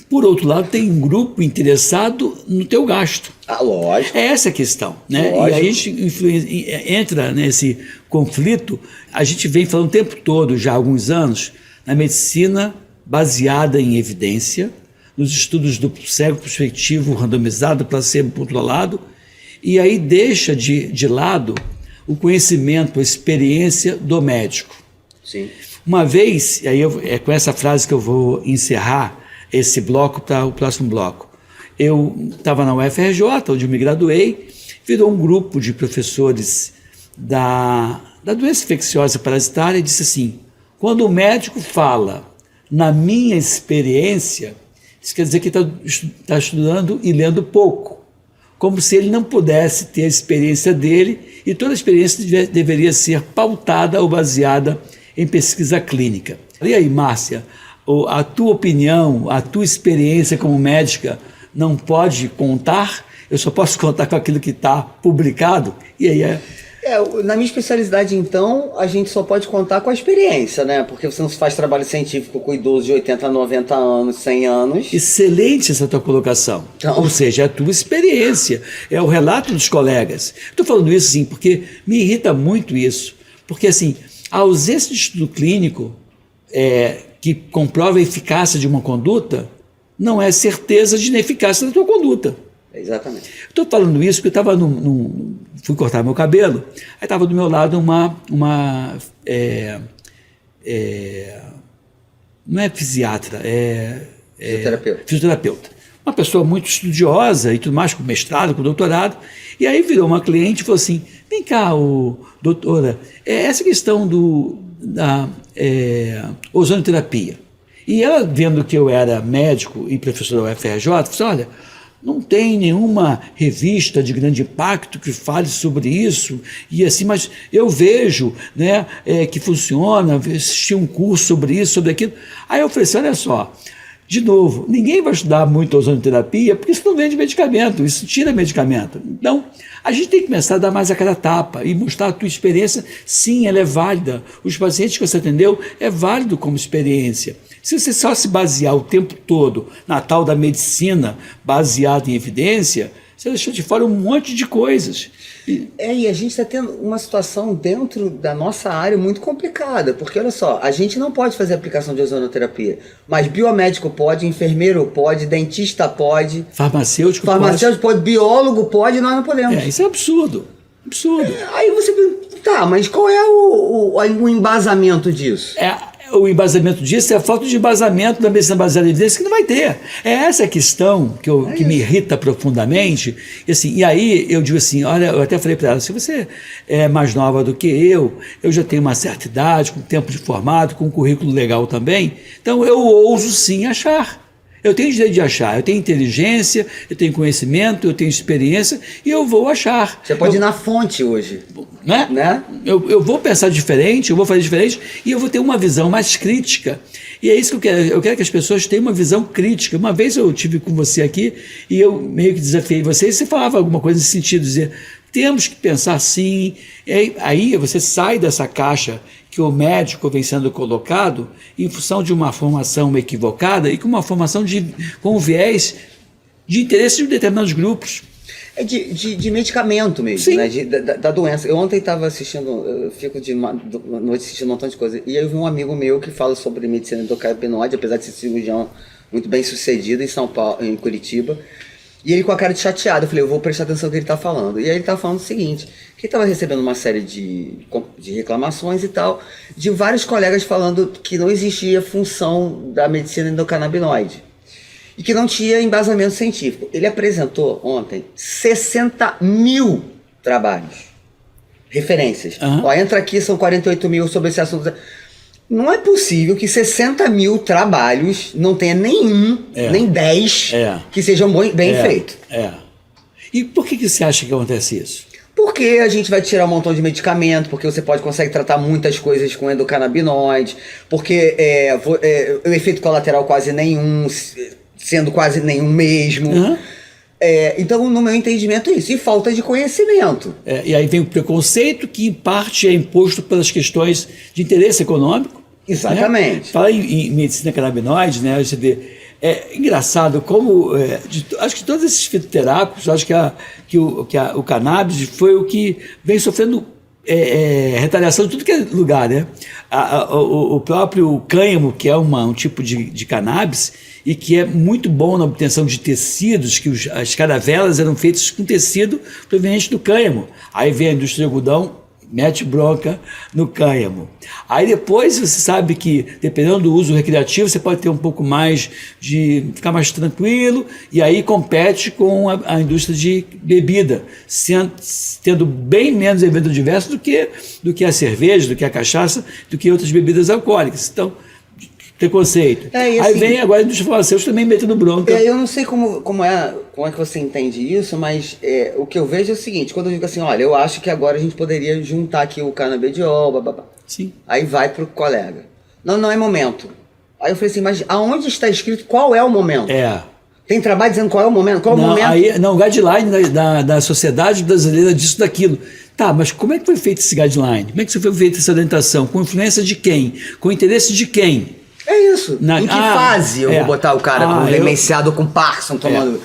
Por outro lado, tem um grupo interessado no teu gasto. Lógico. É essa a questão, né? Lógico. E aí a gente entra nesse conflito. A gente vem falando o tempo todo, já há alguns anos, na medicina baseada em evidência, nos estudos do cego prospectivo, randomizado, placebo controlado, e aí deixa de lado o conhecimento, a experiência do médico. Sim. Uma vez, e aí é com essa frase que eu vou encerrar esse bloco para o próximo bloco. Eu estava na UFRJ, onde eu me graduei, virou um grupo de professores da doença infecciosa parasitária e disse assim, quando o médico fala na minha experiência, isso quer dizer que está estudando e lendo pouco, como se ele não pudesse ter a experiência dele e toda a experiência deveria ser pautada ou baseada em pesquisa clínica. E aí, Márcia, a tua opinião, a tua experiência como médica não pode contar? Eu só posso contar com aquilo que está publicado? E aí na minha especialidade, então, a gente só pode contar com a experiência, né? Porque você não faz trabalho científico com idosos de 80, 90 anos, 100 anos. Excelente essa tua colocação. Então, ou seja, é a tua experiência, é o relato dos colegas. Estou falando isso, sim, porque me irrita muito isso. Porque, assim, a ausência de estudo clínico que comprova a eficácia de uma conduta não é certeza de ineficácia da tua conduta. Exatamente. Estou falando isso porque eu estava fui cortar meu cabelo, aí estava do meu lado não é fisiatra, fisioterapeuta. Uma pessoa muito estudiosa e tudo mais, com mestrado, com doutorado, e aí virou uma cliente e falou assim, vem cá, doutora, essa questão da ozonoterapia. E ela, vendo que eu era médico e professor da UFRJ, falou assim, olha, não tem nenhuma revista de grande impacto que fale sobre isso, e assim, mas eu vejo, né, que funciona, assisti um curso sobre isso, sobre aquilo. Aí eu falei assim, olha só, de novo, ninguém vai estudar muito a ozonoterapia, porque isso não vende medicamento, isso tira medicamento. Então, a gente tem que começar a dar mais a cara a tapa e mostrar a tua experiência, sim, ela é válida. Os pacientes que você atendeu é válido como experiência. Se você só se basear o tempo todo na tal da medicina baseada em evidência, você deixou de fora um monte de coisas. E a gente está tendo uma situação dentro da nossa área muito complicada, porque olha só, a gente não pode fazer aplicação de ozonoterapia, mas biomédico pode, enfermeiro pode, dentista pode, farmacêutico pode, biólogo pode, nós não podemos. Isso é absurdo. Absurdo. Aí você pergunta, tá, mas qual é o embasamento disso? O embasamento disso é a falta de embasamento da medicina baseada em evidência que não vai ter. É essa a questão que me irrita profundamente. E aí eu digo assim, olha, eu até falei para ela, se você é mais nova do que eu já tenho uma certa idade, com tempo de formado, com um currículo legal também, então eu ouso sim achar. Eu tenho direito de achar, eu tenho inteligência, eu tenho conhecimento, eu tenho experiência e eu vou achar. Você pode ir na fonte hoje. Né? Eu vou pensar diferente, eu vou fazer diferente e eu vou ter uma visão mais crítica. E é isso que eu quero. Eu quero que as pessoas tenham uma visão crítica. Uma vez eu estive com você aqui e eu meio que desafiei você e você falava alguma coisa nesse sentido, dizer, temos que pensar assim. Aí você sai dessa caixa que o médico vem sendo colocado em função de uma formação equivocada e com uma formação com viés de interesse de determinados grupos. De medicamento mesmo, né? Da doença. Eu ontem estava assistindo, eu fico de noite assistindo um montão de coisa, e aí eu vi um amigo meu que fala sobre medicina endocannabinoide, apesar de ser cirurgião muito bem sucedido em São Paulo, em Curitiba. E ele com a cara de chateado, eu falei, eu vou prestar atenção no que ele tá falando. E aí ele tava falando o seguinte, que ele tava recebendo uma série de reclamações e tal, de vários colegas falando que não existia função da medicina endocannabinoide. E que não tinha embasamento científico. Ele apresentou ontem 60 mil trabalhos, referências. Uhum. Ó, entra aqui, são 48 mil sobre esse assunto. Não é possível que 60 mil trabalhos não tenha nenhum, nem 10 que sejam bem feitos. E por que você acha que acontece isso? Porque a gente vai tirar um montão de medicamento, porque você consegue tratar muitas coisas com endocannabinoide, porque o efeito colateral quase nenhum, sendo quase nenhum mesmo. Uhum. Então, no meu entendimento, é isso. E falta de conhecimento. E aí vem o preconceito, que em parte é imposto pelas questões de interesse econômico. Exatamente. Né? Fala em medicina canabinoide, né? Você vê, é engraçado como, acho que todos esses fitoterápicos, acho que o cannabis foi o que vem sofrendo retaliação de tudo que é lugar, né? O próprio cânhamo, que é um tipo de cannabis, e que é muito bom na obtenção de tecidos, que as caravelas eram feitas com tecido proveniente do cânhamo. Aí vem a indústria de algodão, mete bronca no cânhamo. Aí depois você sabe que, dependendo do uso recreativo, você pode ter um pouco mais de ficar mais tranquilo, e aí compete com a indústria de bebida, tendo bem menos evento diverso do que a cerveja, do que a cachaça, do que outras bebidas alcoólicas. Então, preconceito. Assim, aí vem agora a indústria farmacêutica também metendo bronca. Eu não sei como é que você entende isso, mas o que eu vejo é o seguinte, quando eu digo assim, olha, eu acho que agora a gente poderia juntar aqui o canabidiol, bababá. Sim. Aí vai pro colega. Não é momento. Aí eu falei assim, mas aonde está escrito qual é o momento? Tem trabalho dizendo qual é o momento? Qual é o momento? O guideline da Sociedade Brasileira disso, daquilo. Tá, mas como é que foi feito esse guideline? Como é que foi feita essa orientação? Com influência de quem? Com interesse de quem? É isso. Em que fase eu vou botar o cara com demenciado ou com Parkinson tomando...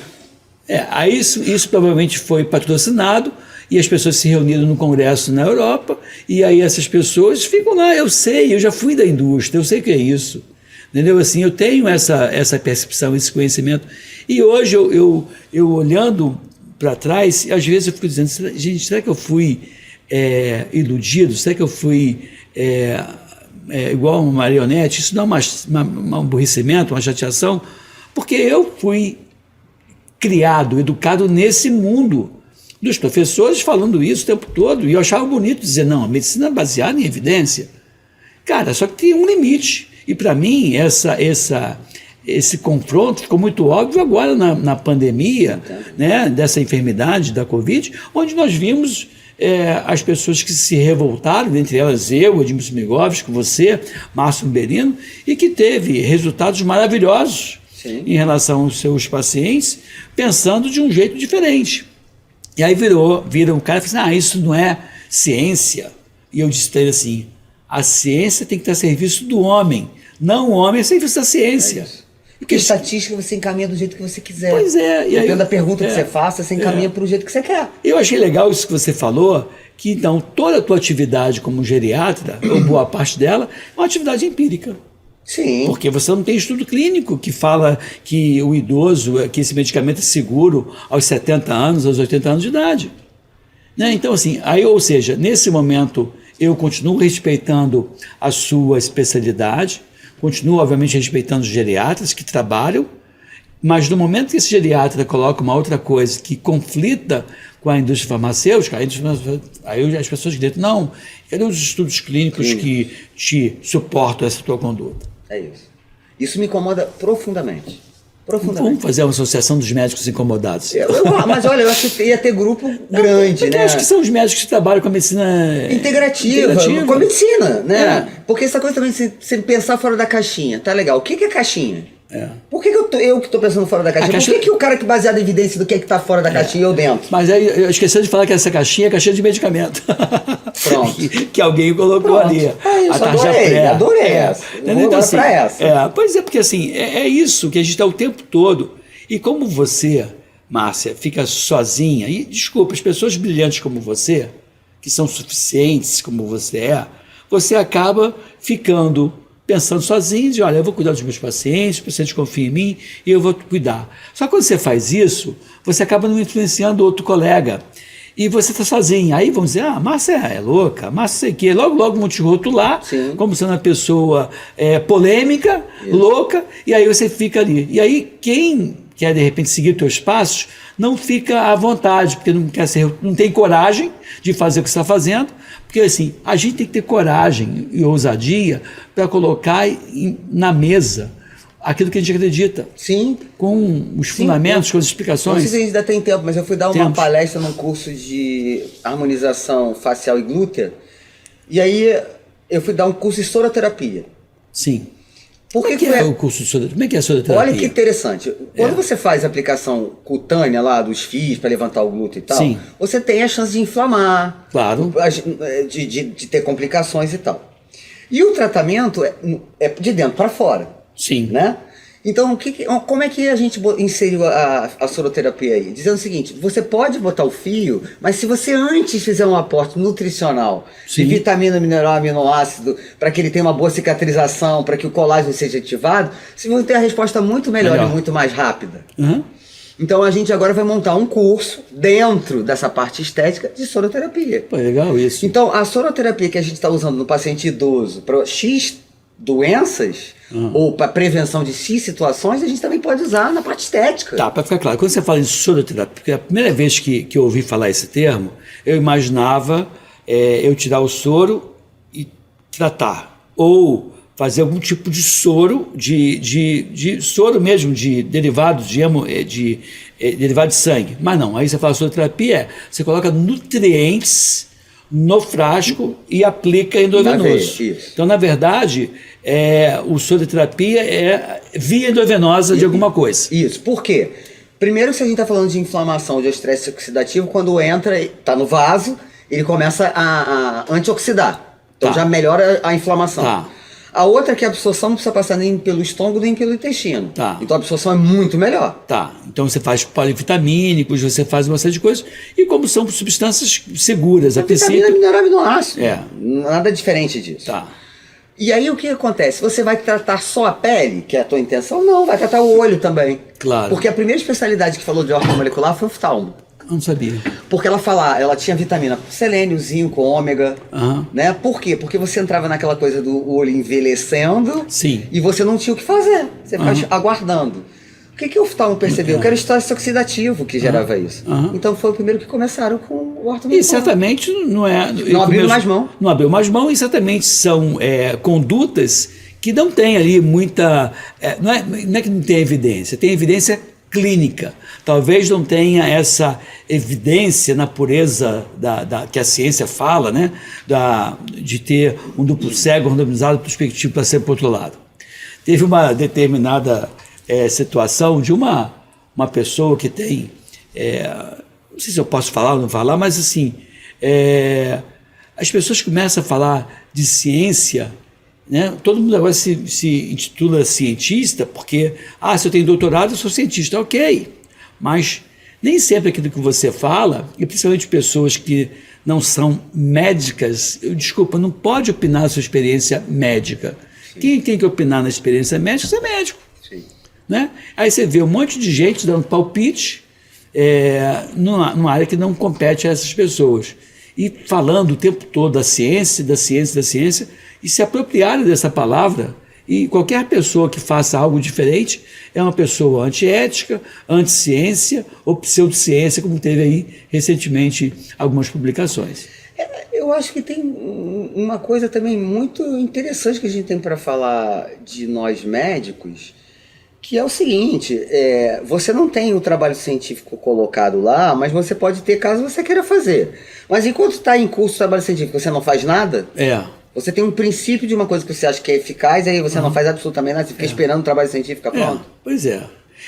Aí isso provavelmente foi patrocinado, e as pessoas se reuniram no congresso na Europa, e aí essas pessoas ficam lá, eu já fui da indústria, eu sei o que é isso. Entendeu? Assim, eu tenho essa percepção, esse conhecimento. E hoje, eu olhando para trás, às vezes eu fico dizendo, gente, será que eu fui iludido? Será que eu fui... igual uma marionete? Isso não é um aborrecimento, uma chateação, porque eu fui criado, educado nesse mundo dos professores falando isso o tempo todo, e eu achava bonito dizer, não, a medicina é baseada em evidência. Cara, só que tem um limite, e para mim esse confronto ficou muito óbvio agora na pandemia, né, dessa enfermidade da Covid, onde nós vimos as pessoas que se revoltaram, entre elas eu, Edmilson Migovski, você, Márcio Umberino, e que teve resultados maravilhosos em relação aos seus pacientes, pensando de um jeito diferente. E aí vira um cara e fala assim, isso não é ciência. E eu disse para ele assim, a ciência tem que estar a serviço do homem, não o homem a serviço da ciência. Porque estatística você encaminha do jeito que você quiser. Pois é. Dependendo da pergunta que você faça, você encaminha para o jeito que você quer. Eu achei legal isso que você falou, que então toda a tua atividade como geriatra, ou boa parte dela, é uma atividade empírica. Sim. Porque você não tem estudo clínico que fala que o idoso, que esse medicamento é seguro aos 70 anos, aos 80 anos de idade. Né? Então, assim, ou seja, nesse momento eu continuo respeitando a sua especialidade, continuo, obviamente, respeitando os geriatras que trabalham, mas no momento que esse geriatra coloca uma outra coisa que conflita com a indústria farmacêutica, aí as pessoas gritam, não, cadê os estudos clínicos que te suportam essa tua conduta? É isso. Isso me incomoda profundamente. Vamos fazer uma associação dos médicos incomodados. Mas olha, eu acho que ia ter grupo grande, né? Eu acho que são os médicos que trabalham com a medicina integrativa. Com a medicina, né? Porque essa coisa também, se pensar fora da caixinha, tá legal. O que é caixinha? Por que eu que estou pensando fora da caixinha? Por que o cara que baseado em evidência do que está fora da caixinha eu dentro? Mas aí eu esqueci de falar que essa caixinha é caixinha de medicamento. Pronto. que alguém colocou ali. Isso, adorei essa. Então, assim, para essa. Pois é, porque assim, é isso que a gente está o tempo todo. E como você, Márcia, fica sozinha, e desculpa, as pessoas brilhantes como você, que são suficientes como você acaba ficando pensando sozinho, diz, olha, eu vou cuidar dos meus pacientes, os pacientes confiam em mim e eu vou cuidar. Só que quando você faz isso, você acaba não influenciando outro colega. E você está sozinho. Aí vão dizer, Márcia é louca, Márcia sei o quê. Logo vão te rotular, Sim. como sendo uma pessoa polêmica, louca, e aí você fica ali. E aí quem quer, de repente, seguir os teus passos, não fica à vontade, porque não tem coragem de fazer o que você está fazendo, porque assim, a gente tem que ter coragem e ousadia para colocar na mesa aquilo que a gente acredita. Sim. Com os fundamentos, com as explicações. Não sei se a gente ainda tem tempo, mas eu fui dar uma palestra num curso de harmonização facial e glútea, e aí eu fui dar um curso de soroterapia. Sim. Como é que é o curso de soroterapia? Como é que é a soroterapia? Olha que interessante. Quando você faz a aplicação cutânea lá dos fios para levantar o glúteo e tal, Sim. você tem a chance de inflamar, claro, de ter complicações e tal. E o tratamento é de dentro para fora. Sim. Né? Então, como é que a gente inseriu a soroterapia aí? Dizendo o seguinte, você pode botar o fio, mas se você antes fizer um aporte nutricional, Sim. de vitamina, mineral, aminoácido, para que ele tenha uma boa cicatrização, para que o colágeno seja ativado, você vai ter a resposta muito melhor. E muito mais rápida. Uhum. Então a gente agora vai montar um curso dentro dessa parte estética de soroterapia. Pô, legal isso. Então a soroterapia que a gente está usando no paciente idoso para X doenças, ou para prevenção de X situações, a gente também pode usar na parte estética. Tá, para ficar claro, quando você fala em soroterapia, porque a primeira vez que eu ouvi falar esse termo, eu imaginava eu tirar o soro e tratar, ou fazer algum tipo de soro, de soro mesmo, de derivado derivado de sangue. Mas não, aí você fala soroterapia, você coloca nutrientes no frasco e aplica endovenoso. Então, na verdade, o soroterapia é via endovenosa de alguma coisa. Isso. Por quê? Primeiro, se a gente está falando de inflamação, de estresse oxidativo, quando entra, está no vaso, ele começa a antioxidar. Então já melhora a inflamação. Tá. A outra é que a absorção não precisa passar nem pelo estômago, nem pelo intestino. Tá. Então a absorção é muito melhor. Tá. Então você faz polivitamínicos, você faz uma série de coisas. E como são substâncias seguras, a princípio... Vitamina, mineral, aminoácido. É. Nada diferente disso. Tá. E aí o que acontece? Você vai tratar só a pele, que é a tua intenção? Não, vai tratar o olho também. Claro. Porque a primeira especialidade que falou de ortomolecular foi o oftalmo. Não sabia. Porque ela tinha vitamina selênio, zinco, ômega, né? Por quê? Porque você entrava naquela coisa do olho envelhecendo. Sim. E você não tinha o que fazer. Você ficava aguardando. O que o oftalmo percebeu? Que era o estresse oxidativo que gerava isso. Então foi o primeiro que começaram com o ortomolecular. E certamente não é... Não abriu mais mão. Não abriu mais mão e certamente são condutas que não tem ali muita... não é que não tem evidência, tem evidência clínica. Talvez não tenha essa evidência na pureza que a ciência fala, né? De ter um duplo cego randomizado prospectivo para ser para o outro lado. Teve uma determinada situação de uma pessoa que tem, não sei se eu posso falar ou não falar, mas assim, as pessoas começam a falar de ciência, né? Todo mundo agora se intitula cientista porque, se eu tenho doutorado, eu sou cientista, ok, mas nem sempre aquilo que você fala, e principalmente pessoas que não são médicas, não pode opinar na sua experiência médica. Sim. Quem tem que opinar na experiência médica é médico. Sim. Né? Aí você vê um monte de gente dando palpite numa área que não compete a essas pessoas. E falando o tempo todo da ciência, e se apropriarem dessa palavra. E qualquer pessoa que faça algo diferente é uma pessoa antiética, anticiência ou pseudociência, como teve aí recentemente algumas publicações. Eu acho que tem uma coisa também muito interessante que a gente tem para falar de nós médicos, que é o seguinte, você não tem o trabalho científico colocado lá, mas você pode ter caso você queira fazer. Mas enquanto está em curso de trabalho científico, você não faz nada? Você tem um princípio de uma coisa que você acha que é eficaz, aí você não faz absolutamente nada, você fica esperando o trabalho científico ficar pronto. Pois é.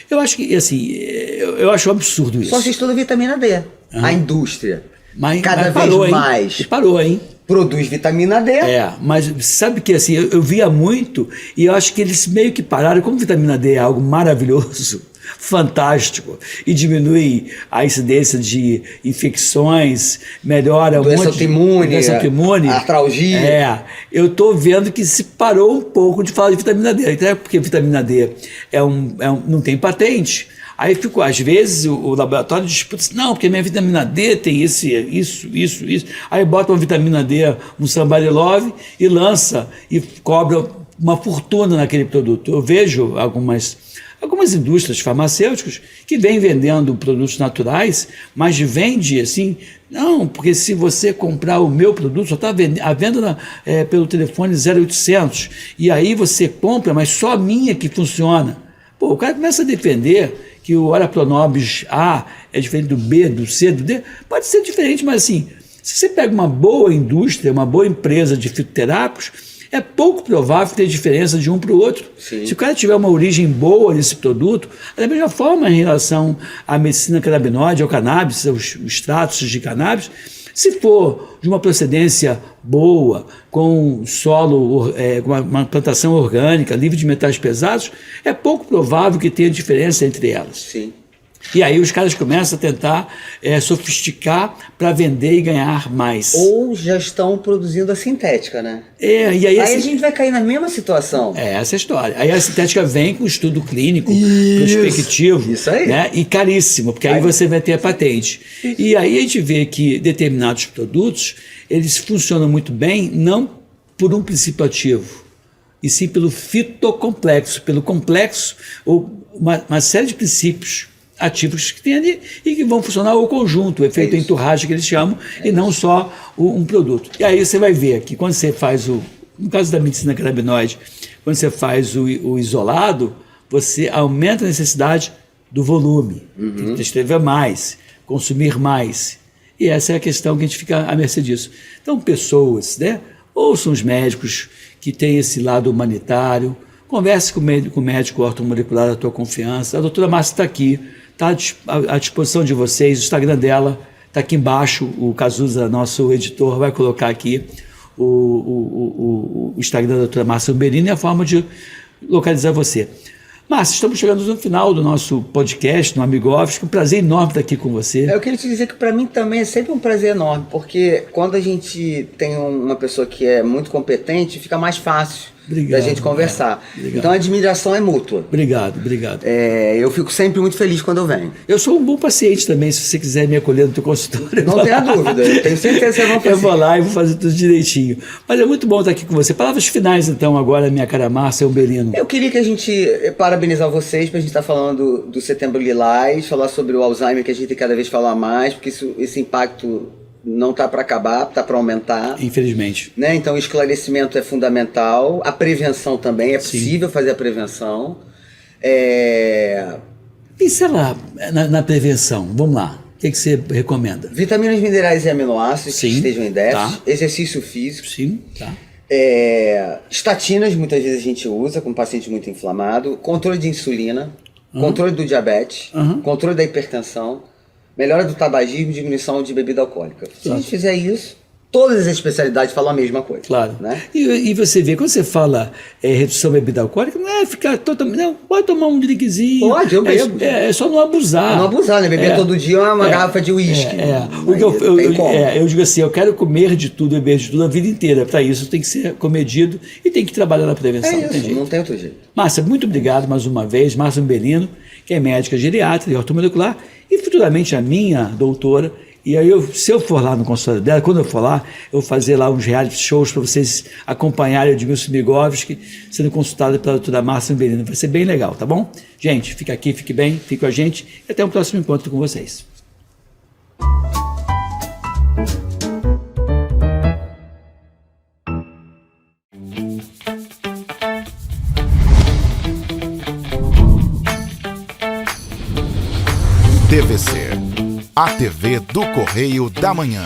Eu acho que, assim, eu acho um absurdo isso. Só se estuda vitamina D. A indústria, cada parou, vez mais, parou, hein? Produz vitamina D. Mas sabe que, assim, eu via muito, e eu acho que eles meio que pararam, como vitamina D é algo maravilhoso, fantástico. E diminui a incidência de infecções, melhora doença autoimune, artralgia. Eu estou vendo que se parou um pouco de falar de vitamina D, até porque vitamina D não tem patente. Aí ficou, às vezes, o laboratório disputa assim, não, porque minha vitamina D tem isso. Aí bota uma vitamina D, um Somebody Love, e lança e cobra uma fortuna naquele produto. Eu vejo algumas indústrias farmacêuticas que vêm vendendo produtos naturais, mas vende assim, não, porque se você comprar o meu produto, só está à venda pelo telefone 0800, e aí você compra, mas só a minha que funciona. Pô, o cara começa a defender que o Ora Pronobis A é diferente do B, do C, do D. Pode ser diferente, mas assim, se você pega uma boa indústria, uma boa empresa de fitoterápicos, é pouco provável ter diferença de um para o outro. Sim. Se o cara tiver uma origem boa nesse produto, da mesma forma em relação à medicina canabinoide, ao cannabis, aos extratos de cannabis, se for de uma procedência boa, com solo, com uma plantação orgânica, livre de metais pesados, é pouco provável que tenha diferença entre elas. Sim. E aí os caras começam a tentar sofisticar para vender e ganhar mais. Ou já estão produzindo a sintética, né? E aí a gente vai cair na mesma situação. Essa é a história. Aí a sintética vem com estudo clínico, prospectivo, isso aí. Né? E caríssimo, porque aí você vai ter a patente. E aí a gente vê que determinados produtos, eles funcionam muito bem, não por um princípio ativo, e sim pelo fitocomplexo, pelo complexo, ou uma série de princípios ativos que tem ali e que vão funcionar o conjunto, o efeito entourage que eles chamam, e não só um produto. E aí você vai ver que quando você faz no caso da medicina canabinoide, quando você faz o isolado, você aumenta a necessidade do volume, tem que escrever mais, consumir mais. E essa é a questão que a gente fica à mercê disso. Então, pessoas, né, ouçam os médicos que têm esse lado humanitário, converse com o médico ortomolecular da tua confiança. A doutora Márcia está aqui, está à disposição de vocês, o Instagram dela está aqui embaixo, o Cazuza, nosso editor, vai colocar aqui o Instagram da doutora Márcia Umberini e a forma de localizar você. Márcia, estamos chegando no final do nosso podcast, no Amigo Office, um prazer enorme estar aqui com você. Eu queria te dizer que para mim também é sempre um prazer enorme, porque quando a gente tem uma pessoa que é muito competente, fica mais fácil da gente conversar. Então a admiração é mútua. Obrigado. Eu fico sempre muito feliz quando eu venho. Eu sou um bom paciente também, se você quiser me acolher no teu consultório. Não tenha dúvida, eu tenho certeza que você vai fazer. Eu vou lá e vou fazer tudo direitinho. Mas é muito bom estar aqui com você. Palavras finais então agora, minha cara Márcia Umberini. Eu queria que a gente parabenizar vocês para a gente estar falando do Setembro Lilás, falar sobre o Alzheimer, que a gente tem que cada vez falar mais, porque esse impacto não está para acabar, está para aumentar. Infelizmente. Né? Então o esclarecimento é fundamental, a prevenção também, é possível fazer a prevenção. E sei lá, na prevenção, vamos lá, o que você recomenda? Vitaminas, minerais e aminoácidos que estejam em déficit, exercício físico. Sim, tá. Estatinas, muitas vezes a gente usa com paciente muito inflamado, controle de insulina, controle do diabetes, controle da hipertensão, melhora do tabagismo e diminuição de bebida alcoólica. Se a gente fizer isso, todas as especialidades falam a mesma coisa. Claro. Né? E você vê, quando você fala redução da bebida alcoólica, não é ficar totalmente... Não, pode tomar um drinkzinho. Pode, eu bebo. É só não abusar. Não abusar, né? Beber todo dia uma garrafa de uísque. Eu digo assim, eu quero comer de tudo, beber de tudo a vida inteira. Para isso tem que ser comedido e tem que trabalhar na prevenção. Não tem outro jeito. Márcia, muito obrigado mais uma vez. Márcia Umberini, que é médica geriatra e ortomolecular e futuramente a minha doutora. E aí, se eu for lá no consultório dela, quando eu for lá, eu vou fazer lá uns reality shows para vocês acompanharem o Edmilson Migovski sendo consultado pela doutora Márcia Umberini. Vai ser bem legal, tá bom? Gente, fica aqui, fique bem, fique com a gente e até o próximo encontro com vocês. TVC, a TV do Correio da Manhã.